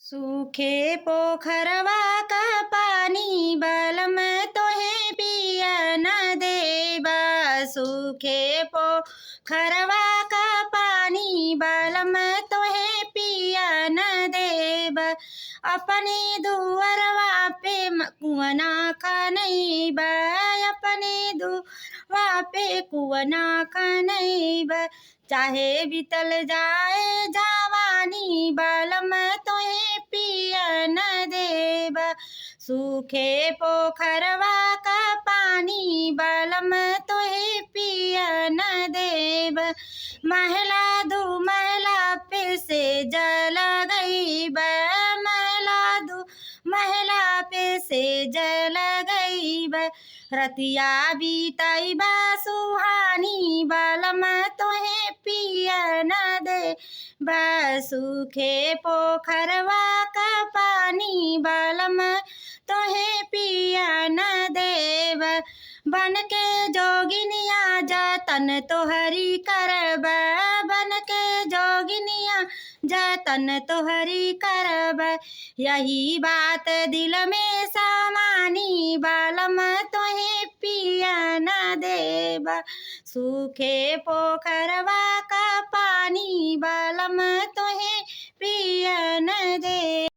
सूखे पोखरवा का पानी बलम तोहे पिया न देबा। सूखे पोखरवा का पानी बलम तोहे पिया न देबा। अपने दुअरवा पे कुआना खनैबा। अपने दुअरवा पे कुआना खनैबा। चाहे बीतल जाए जवानी बलम तोहे पिया न देबा। सूखे पोखरवा का पानी बलम तोहे पिया न देबा। महला दू महला पे से जल गईबा। महला दू महला पे से जल गईबा। रतिया बीतैबा सुहानी बलम तोहे पिया न देबा। सूखे पोखरवा का पानी बलम तोहे पिया न देबा। बन के जोगिनिया जतन तोहरी करबा। बन के जोगिनिया जतन तोहरी करबा। यही बात दिल में समानी बलम तोहे पिया न देबा। सूखे पोखरवा का पानी बलम तोहे पिया न देबा।